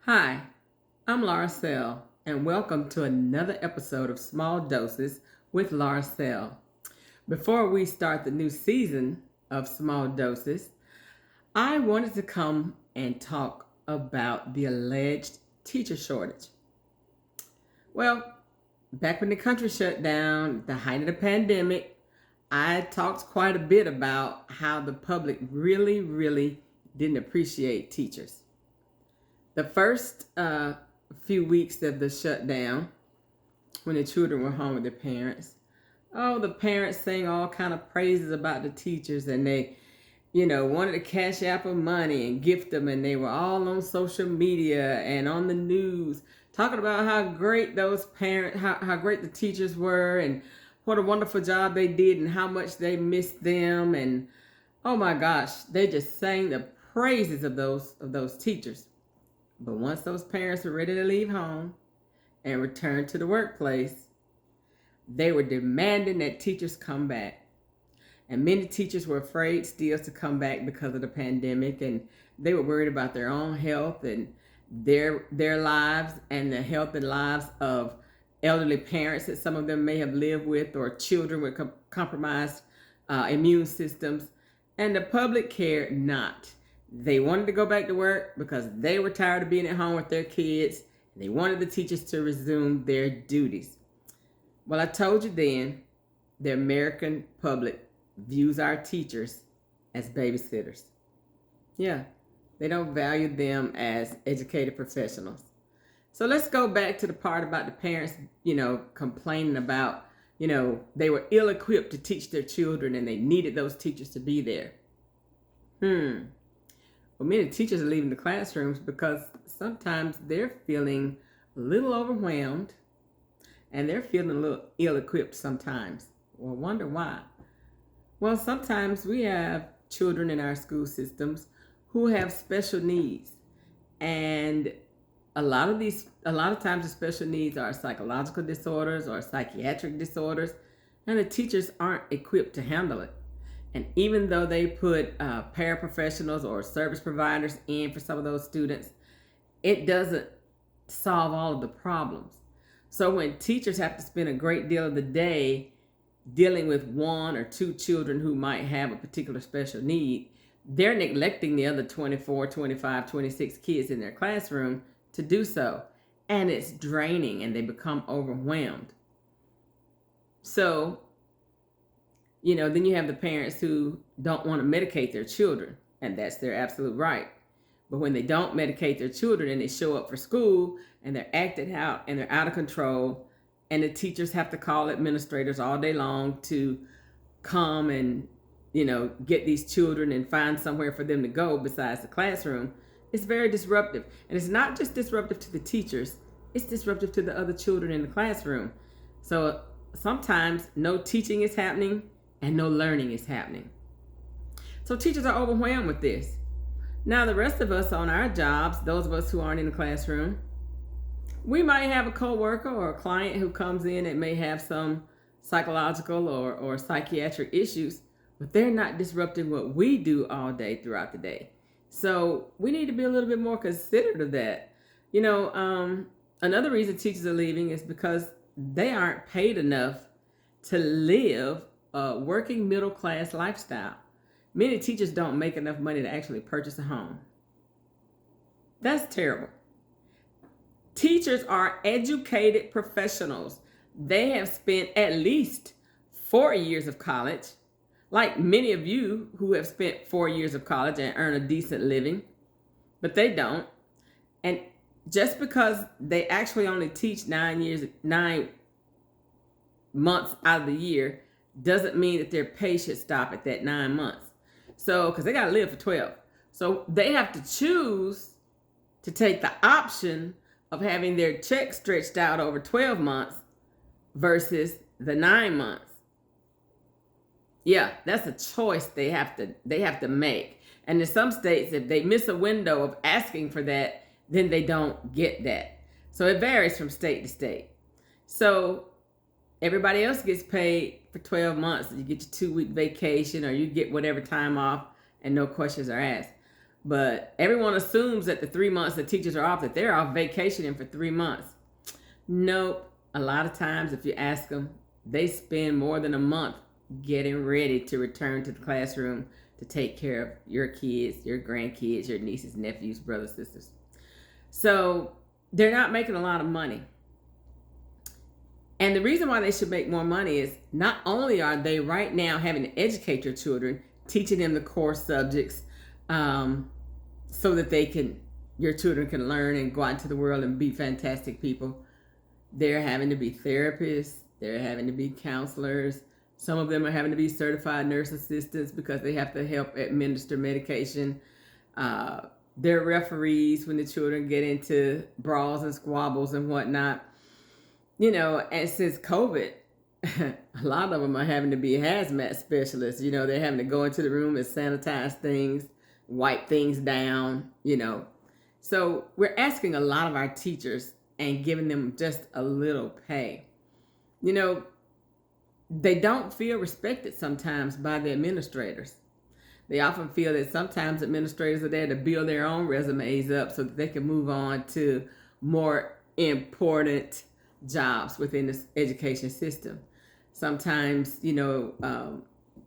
Hi, I'm Laura Sell, and welcome to another episode of Small Doses with Laura Sell. Before we start the new season of Small Doses, I wanted to come and talk about the alleged teacher shortage. Well, back when the country shut down, the height of the pandemic, I talked quite a bit about how the public really didn't appreciate teachers. The first few weeks of the shutdown, when the children were home with their parents, oh, the parents sang all kind of praises about the teachers, and they, wanted to cash out for money and gift them, and they were all on social media and on the news talking about how great those parents, how great the teachers were, and what a wonderful job they did, and how much they missed them, and oh my gosh, they just sang the praises of those teachers. But once those parents were ready to leave home and return to the workplace, they were demanding that teachers come back. And many teachers were afraid still to come back because of the pandemic, and they were worried about their own health and their lives and the health and lives of elderly parents that some of them may have lived with, or children with compromised immune systems. And the public cared not. They wanted to go back to work because they were tired of being at home with their kids. And they wanted the teachers to resume their duties. Well, I told you then, the American public views our teachers as babysitters. Yeah, they don't value them as educated professionals. So let's go back to the part about the parents, complaining about, they were ill equipped to teach their children and they needed those teachers to be there. Well, many teachers are leaving the classrooms because sometimes they're feeling a little overwhelmed and they're feeling a little ill-equipped sometimes. Well, I wonder why. Well, sometimes we have children in our school systems who have special needs. And a lot of times the special needs are psychological disorders or psychiatric disorders, and the teachers aren't equipped to handle it. And even though they put paraprofessionals or service providers in for some of those students, it doesn't solve all of the problems. So when teachers have to spend a great deal of the day dealing with one or two children who might have a particular special need, they're neglecting the other 24, 25, 26 kids in their classroom to do so. And it's draining and they become overwhelmed. So then you have the parents who don't want to medicate their children, and that's their absolute right. But when they don't medicate their children and they show up for school and they're acting out and they're out of control, and the teachers have to call administrators all day long to come and, get these children and find somewhere for them to go besides the classroom, it's very disruptive. And it's not just disruptive to the teachers, it's disruptive to the other children in the classroom. So sometimes no teaching is happening and no learning is happening. So teachers are overwhelmed with this. Now the rest of us on our jobs, those of us who aren't in the classroom, we might have a coworker or a client who comes in that may have some psychological or psychiatric issues, but they're not disrupting what we do all day throughout the day. So we need to be a little bit more considerate of that. Another reason teachers are leaving is because they aren't paid enough to live a working middle class lifestyle. Many teachers don't make enough money to actually purchase a home. That's terrible. Teachers are educated professionals. They have spent at least 4 years of college, like many of you who have spent 4 years of college and earn a decent living, but they don't. And just because they actually only teach 9 months out of the year doesn't mean that their pay should stop at that 9 months. So, because they got to live for 12. So they have to choose to take the option of having their check stretched out over 12 months versus the 9 months. Yeah, that's a choice they have to make. And in some states, if they miss a window of asking for that, then they don't get that. So it varies from state to state. So everybody else gets paid for 12 months. You get your 2-week vacation or you get whatever time off and no questions are asked. But everyone assumes that the 3 months that teachers are off, that they're off vacationing for 3 months. Nope. A lot of times, if you ask them, they spend more than a month getting ready to return to the classroom to take care of your kids, your grandkids, your nieces, nephews, brothers, sisters. So they're not making a lot of money. And the reason why they should make more money is not only are they right now having to educate your children, teaching them the core subjects, so that your children can learn and go out into the world and be fantastic people. They're having to be therapists. They're having to be counselors. Some of them are having to be certified nurse assistants because they have to help administer medication. They're referees when the children get into brawls and squabbles and whatnot. And since COVID, a lot of them are having to be hazmat specialists. They're having to go into the room and sanitize things, wipe things down, So we're asking a lot of our teachers and giving them just a little pay. They don't feel respected sometimes by the administrators. They often feel that sometimes administrators are there to build their own resumes up so that they can move on to more important jobs within this education system. Sometimes,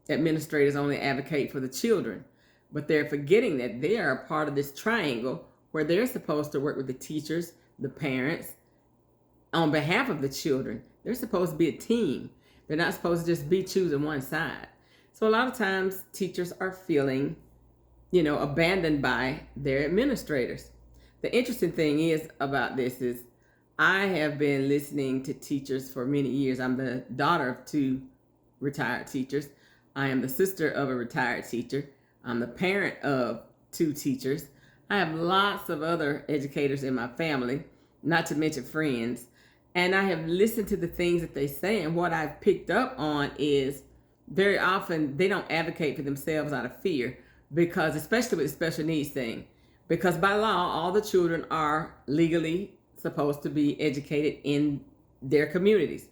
administrators only advocate for the children, but they're forgetting that they are a part of this triangle where they're supposed to work with the teachers, the parents, on behalf of the children. They're supposed to be a team. They're not supposed to just be choosing one side. So a lot of times teachers are feeling, abandoned by their administrators. The interesting thing about this is I have been listening to teachers for many years. I'm the daughter of 2 retired teachers. I am the sister of a retired teacher. I'm the parent of 2 teachers. I have lots of other educators in my family, not to mention friends. And I have listened to the things that they say, and what I've picked up on is very often they don't advocate for themselves out of fear, because especially with the special needs thing, because by law, all the children are legally supposed to be educated in their communities.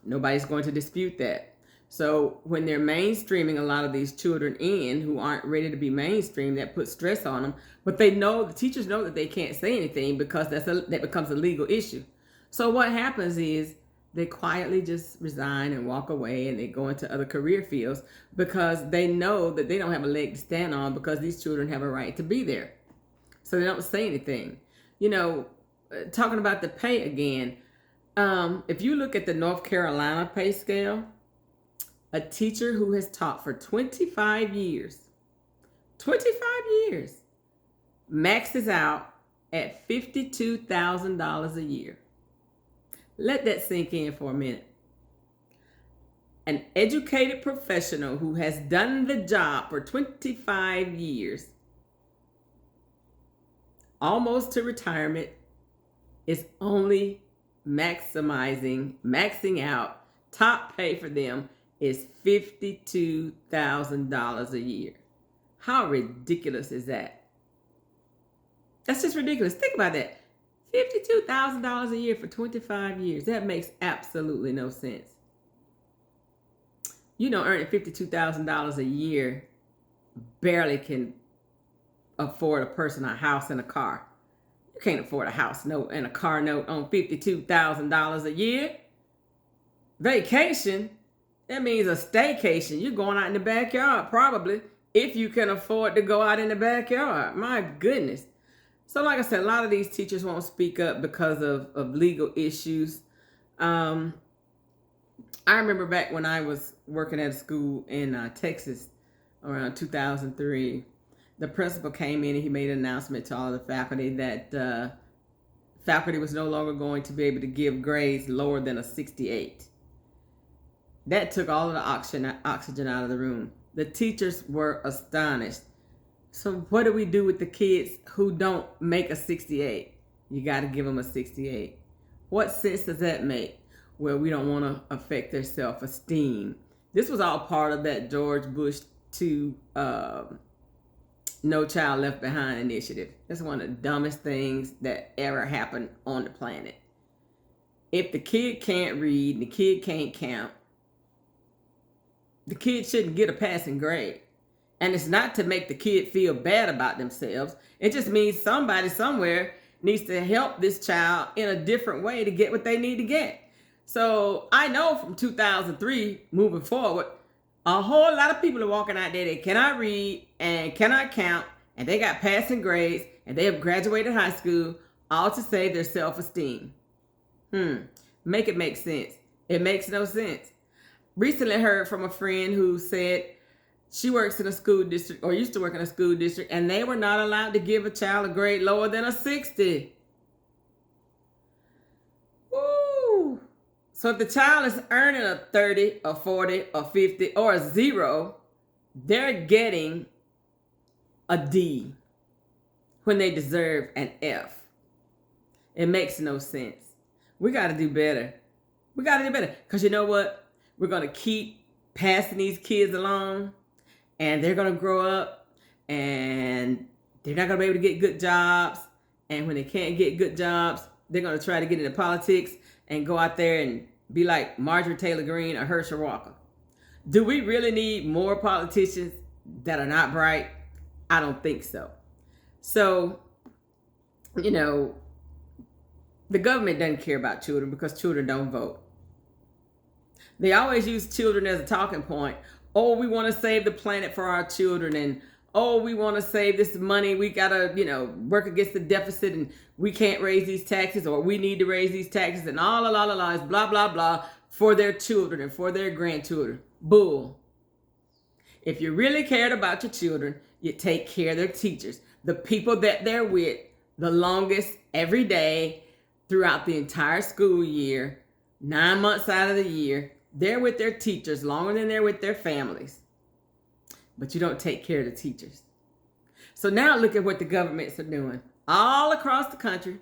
Nobody's going to dispute that. So when they're mainstreaming a lot of these children in who aren't ready to be mainstreamed, that puts stress on them. But the teachers know that they can't say anything because that becomes a legal issue. So what happens is they quietly just resign and walk away, and they go into other career fields because they know that they don't have a leg to stand on, because these children have a right to be there. So they don't say anything. Talking about the pay again, if you look at the North Carolina pay scale, a teacher who has taught for 25 years, maxes out at $52,000 a year. Let that sink in for a minute. An educated professional who has done the job for 25 years, almost to retirement, is only maxing out. Top pay for them is $52,000 a year. How ridiculous is that? That's just ridiculous. Think about that. $52,000 a year for 25 years. That makes absolutely no sense. Earning $52,000 a year barely can afford a person a house and a car. You can't afford a house note and a car note on $52,000 a year. Vacation, that means a staycation. You're going out in the backyard probably, if you can afford to go out in the backyard. My goodness. So like I said, a lot of these teachers won't speak up because of legal issues. I remember back when I was working at a school in Texas around 2003, the principal came in and he made an announcement to all of the faculty that faculty was no longer going to be able to give grades lower than a 68. That took all of the oxygen out of the room. The teachers were astonished. So what do we do with the kids who don't make a 68? You got to give them a 68. What sense does that make? Well, we don't want to affect their self-esteem. This was all part of that George Bush 2 No Child Left Behind initiative. That's one of the dumbest things that ever happened on the planet. If the kid can't read and the kid can't count, the kid shouldn't get a passing grade. And it's not to make the kid feel bad about themselves. It just means somebody somewhere needs to help this child in a different way to get what they need to get. So I know from 2003 moving forward, a whole lot of people are walking out there that cannot read and cannot count, and they got passing grades, and they have graduated high school, all to save their self-esteem. Make it make sense. It makes no sense. Recently heard from a friend who said she works in a school district, or used to work in a school district, and they were not allowed to give a child a grade lower than a 60. Ooh. So if the child is earning a 30 or 40 or 50 or a 0, they're getting a D when they deserve an F. It makes no sense. We got to do better. We got to do better. Because you know what? We're going to keep passing these kids along, and they're going to grow up, and they're not going to be able to get good jobs. And when they can't get good jobs, they're going to try to get into politics and go out there and be like Marjorie Taylor Greene or Herschel Walker. Do we really need more politicians that are not bright? I don't think so. So, you know, the government doesn't care about children because children don't vote. They always use children as a talking point. Oh, we want to save the planet for our children, and oh, we want to save this money. We got to, work against the deficit, and we can't raise these taxes, or we need to raise these taxes, and all the lies, blah, blah, blah, for their children and for their grandchildren. Bull. If you really cared about your children, you take care of their teachers, the people that they're with the longest every day throughout the entire school year, 9 months out of the year. They're with their teachers longer than they're with their families. But you don't take care of the teachers. So now look at what the governments are doing. All across the country,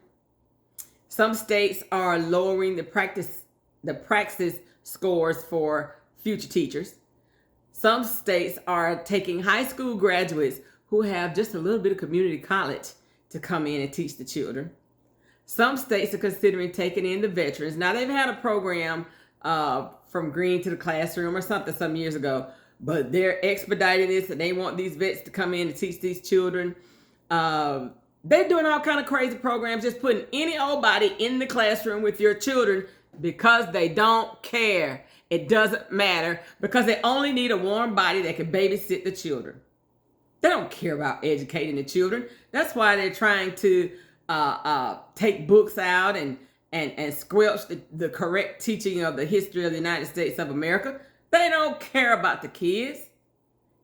some states are lowering the praxis scores for future teachers. Some states are taking high school graduates who have just a little bit of community college to come in and teach the children. Some states are considering taking in the veterans. Now, they've had a program from Green to the Classroom or something some years ago, but they're expediting this, and they want these vets to come in and teach these children. They're doing all kind of crazy programs, just putting any old body in the classroom with your children because they don't care. It doesn't matter, because they only need a warm body that can babysit the children. They don't care about educating the children. That's why they're trying to take books out and squelch the correct teaching of the history of the United States of America. They don't care about the kids.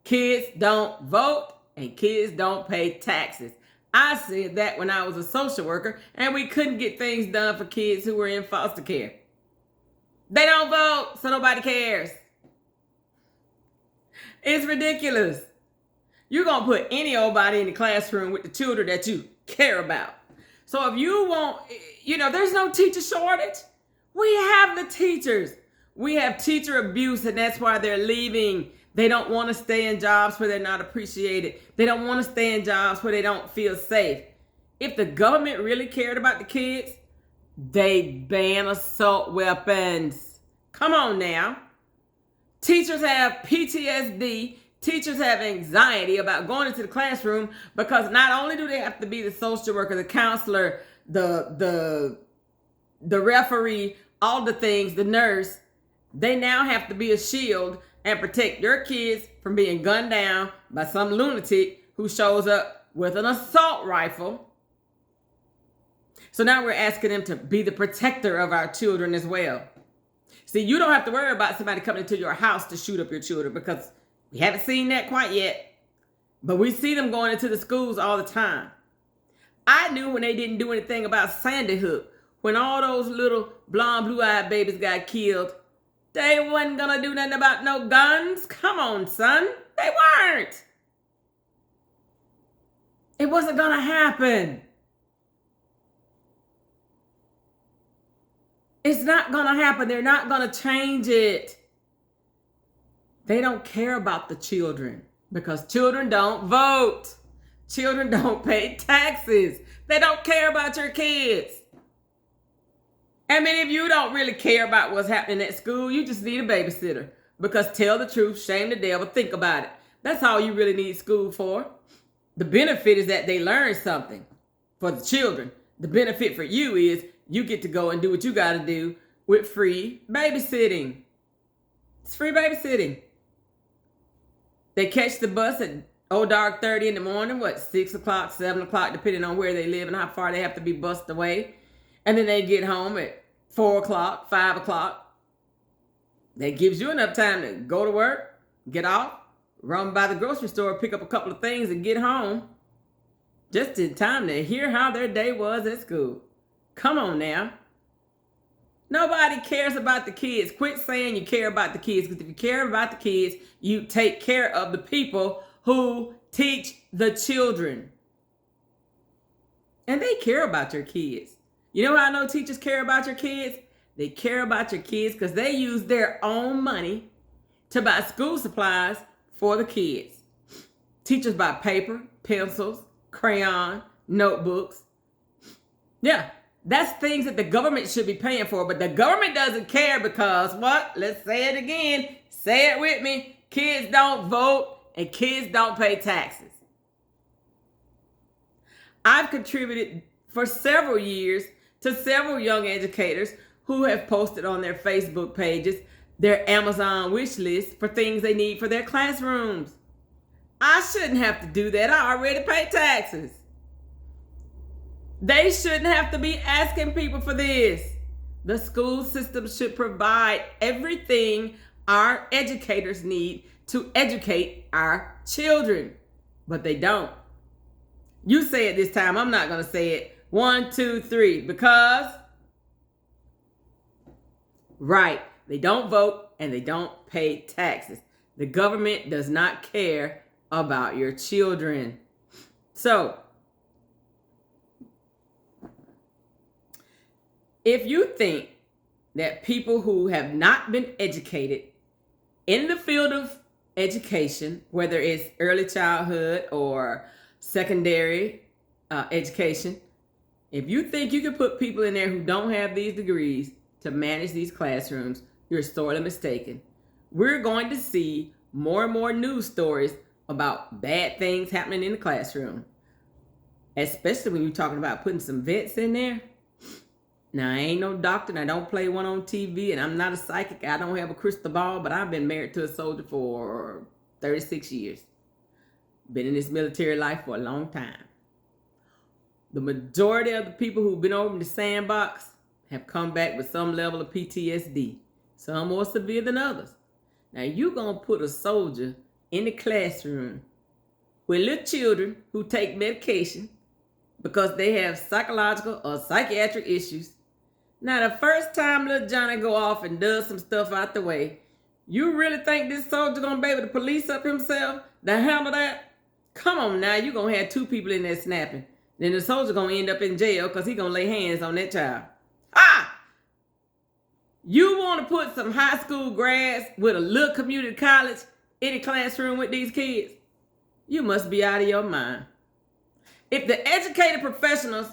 Kids don't vote, and kids don't pay taxes. I said that when I was a social worker, and we couldn't get things done for kids who were in foster care. They don't vote, so nobody cares. It's ridiculous. You're going to put any old body in the classroom with the children that you care about. So if you want, there's no teacher shortage. We have the teachers. We have teacher abuse, and that's why they're leaving. They don't want to stay in jobs where they're not appreciated. They don't want to stay in jobs where they don't feel safe. If the government really cared about the kids, they'd ban assault weapons. Come on now. Teachers have PTSD. Teachers have anxiety about going into the classroom because not only do they have to be the social worker, the counselor, the referee, all the things, the nurse, they now have to be a shield and protect your kids from being gunned down by some lunatic who shows up with an assault rifle. So now we're asking them to be the protector of our children as well. See, you don't have to worry about somebody coming into your house to shoot up your children, because we haven't seen that quite yet. But we see them going into the schools all the time. I knew when they didn't do anything about Sandy Hook, when all those little blonde, blue-eyed babies got killed, they wasn't gonna do nothing about no guns. Come on, son. They weren't. It wasn't gonna happen. It's not gonna happen. They're not gonna change it. They don't care about the children because children don't vote. Children don't pay taxes. They don't care about your kids. I mean, if you don't really care about what's happening at school, you just need a babysitter. Because tell the truth, shame the devil, think about it. That's all you really need school for. The benefit is that they learn something for the children. The benefit for you is you get to go and do what you got to do with free babysitting. It's free babysitting. They catch the bus at dark 30 in the morning, 6 o'clock, 7 o'clock, depending on where they live and how far they have to be bussed away. And then they get home at 4 o'clock, 5 o'clock. That gives you enough time to go to work, get off, run by the grocery store, pick up a couple of things and get home. Just in time to hear how their day was at school. Come on now. Nobody cares about the kids. Quit saying you care about the kids, because if you care about the kids, you take care of the people who teach the children. And they care about your kids. You know how I know teachers care about your kids? They care about your kids because they use their own money to buy school supplies for the kids. Teachers buy paper, pencils, crayon, notebooks. Yeah, that's things that the government should be paying for, but the government doesn't care because what? Let's say it again. Say it with me. Kids don't vote and kids don't pay taxes. I've contributed for several years to several young educators who have posted on their Facebook pages their Amazon wish list for things they need for their classrooms. I shouldn't have to do that. I already pay taxes. They shouldn't have to be asking people for this. The school system should provide everything our educators need to educate our children, but they don't. You say it this time. I'm not going to say it. 1, 2, 3. Because, right, they don't vote and they don't pay taxes. The government does not care about your children. So, if you think that people who have not been educated in the field of education, whether it's early childhood or secondary education, if you think you can put people in there who don't have these degrees to manage these classrooms, you're sorely mistaken. We're going to see more and more news stories about bad things happening in the classroom, especially when you're talking about putting some vets in there. Now, I ain't no doctor and I don't play one on TV and I'm not a psychic. I don't have a crystal ball, but I've been married to a soldier for 36 years. Been in this military life for a long time. The majority of the people who've been over in the sandbox have come back with some level of PTSD, some more severe than others. Now, you're going to put a soldier in the classroom with little children who take medication because they have psychological or psychiatric issues. Now, the first time little Johnny go off and does some stuff out the way, you really think this soldier going to be able to police up himself to handle that? Come on now, you're going to have 2 people in there snapping. Then the soldier going to end up in jail because he's going to lay hands on that child. You want to put some high school grads with a little community college in a classroom with these kids? You must be out of your mind. If the educated professionals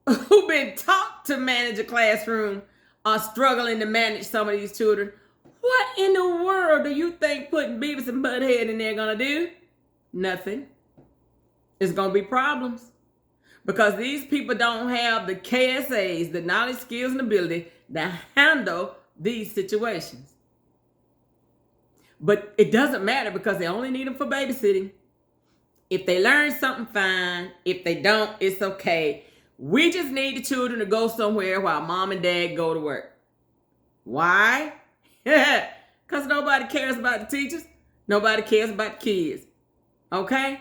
who've been taught to manage a classroom are struggling to manage some of these children, what in the world do you think putting Beavis and Butthead in there gonna do? Nothing. It's gonna be problems. Because these people don't have the KSAs, the knowledge, skills, and ability to handle these situations. But it doesn't matter because they only need them for babysitting. If they learn something, fine. If they don't, it's okay. We just need the children to go somewhere while mom and dad go to work. Why? Because nobody cares about the teachers. Nobody cares about the kids. Okay?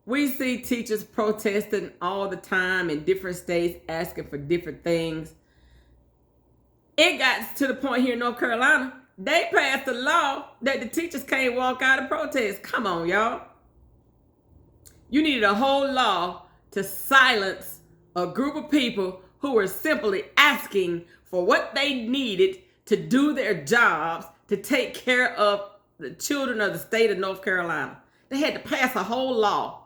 We see teachers protesting all the time in different states, asking for different things. It got to the point here in North Carolina, they passed a law that the teachers can't walk out and protest. Come on, y'all. You needed a whole law to silence a group of people who were simply asking for what they needed to do their jobs to take care of the children of the state of North Carolina. They had to pass a whole law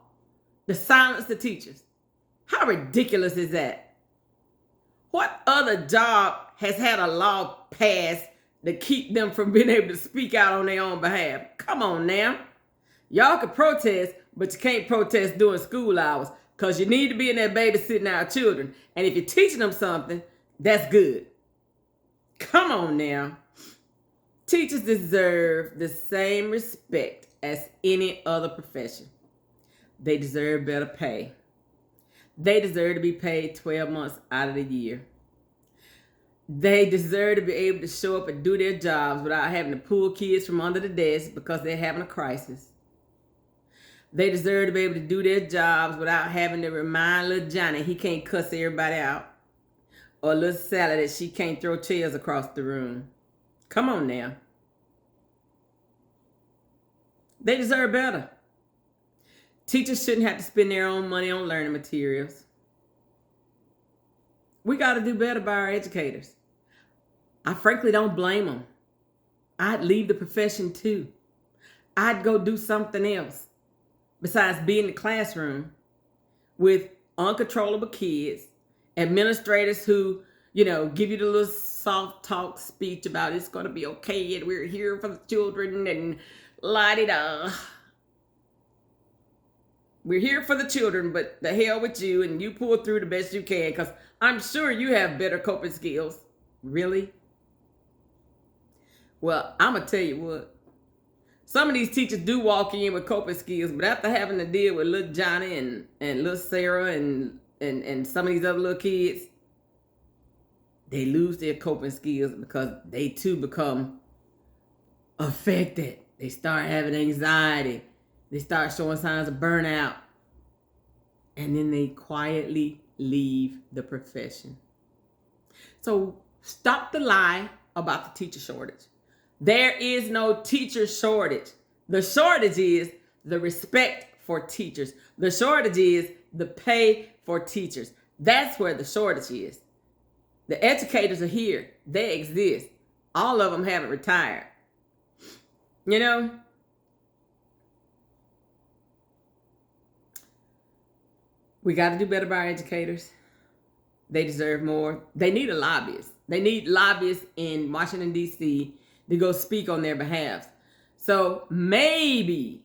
to silence the teachers. How ridiculous is that? What other job has had a law passed to keep them from being able to speak out on their own behalf? Come on now. Y'all can protest, but you can't protest during school hours because you need to be in there babysitting our children. And if you're teaching them something, that's good. Come on now. Teachers deserve the same respect as any other profession. They deserve better pay. They deserve to be paid 12 months out of the year. They deserve to be able to show up and do their jobs without having to pull kids from under the desk because they're having a crisis. They deserve to be able to do their jobs without having to remind little Johnny he can't cuss everybody out, or little Sally that she can't throw chairs across the room. Come on now. They deserve better. Teachers shouldn't have to spend their own money on learning materials. We got to do better by our educators. I frankly don't blame them. I'd leave the profession too. I'd go do something else besides be in the classroom with uncontrollable kids, administrators who, give you the little soft talk speech about it's going to be okay and we're here for the children and la-di-da. We're here for the children, but the hell with you, and you pull through the best you can because I'm sure you have better coping skills. Really? Well, I'm going to tell you what. Some of these teachers do walk in with coping skills, but after having to deal with little Johnny and little Sarah and some of these other little kids, they lose their coping skills because they too become affected. They start having anxiety. They start showing signs of burnout. And then they quietly leave the profession. So stop the lie about the teacher shortage. There is no teacher shortage. The shortage is the respect for teachers. The shortage is the pay for teachers. That's where the shortage is. The educators are here. They exist. All of them haven't retired. We got to do better by our educators. They deserve more. They need a lobbyist. They need lobbyists in Washington, D.C. to go speak on their behalf. So maybe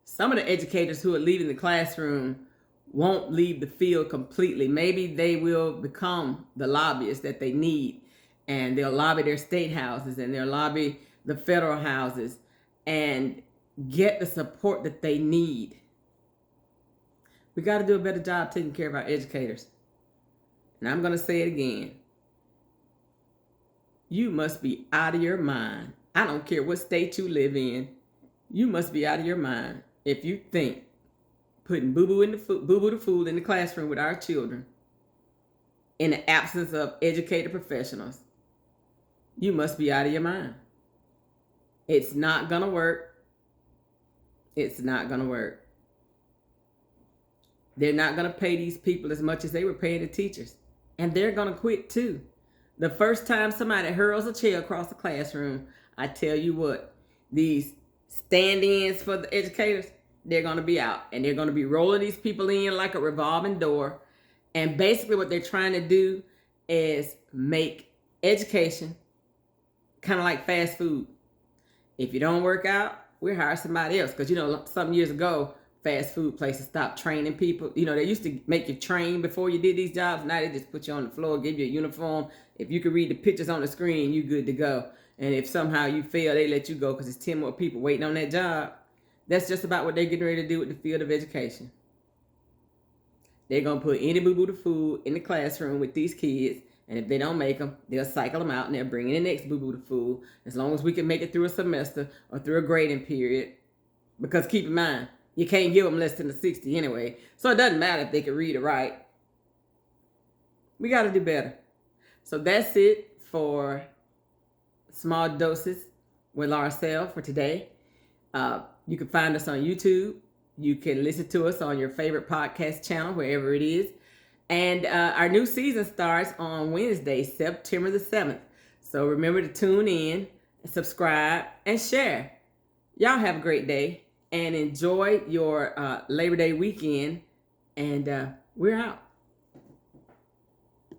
some of the educators who are leaving the classroom won't leave the field completely. Maybe they will become the lobbyists that they need, and they'll lobby their state houses and they'll lobby the federal houses and get the support that they need. We got to do a better job taking care of our educators. And I'm going to say it again. You must be out of your mind. I don't care what state you live in. You must be out of your mind if you think putting boo-boo the food in the classroom with our children in the absence of educated professionals. You must be out of your mind. It's not going to work. It's not going to work. They're not going to pay these people as much as they were paying the teachers. And they're going to quit too. The first time somebody hurls a chair across the classroom, I tell you what, these stand-ins for the educators, they're going to be out. And they're going to be rolling these people in like a revolving door. And basically what they're trying to do is make education kind of like fast food. If you don't work out, we'll hire somebody else. Because, some years ago, fast food places stopped training people. They used to make you train before you did these jobs. Now they just put you on the floor, give you a uniform. If you can read the pictures on the screen, you're good to go. And if somehow you fail, they let you go because there's 10 more people waiting on that job. That's just about what they're getting ready to do with the field of education. They're going to put any boo-boo to food in the classroom with these kids. And if they don't make them, they'll cycle them out and they'll bring in the next boo-boo to food. As long as we can make it through a semester or through a grading period. Because keep in mind, you can't give them less than a 60 anyway. So it doesn't matter if they can read or write. We got to do better. So that's it for Small Doses with Laura Sell for today. You can find us on YouTube. You can listen to us on your favorite podcast channel, wherever it is. And our new season starts on Wednesday, September the 7th. So remember to tune in, subscribe, and share. Y'all have a great day and enjoy your Labor Day weekend. And we're out.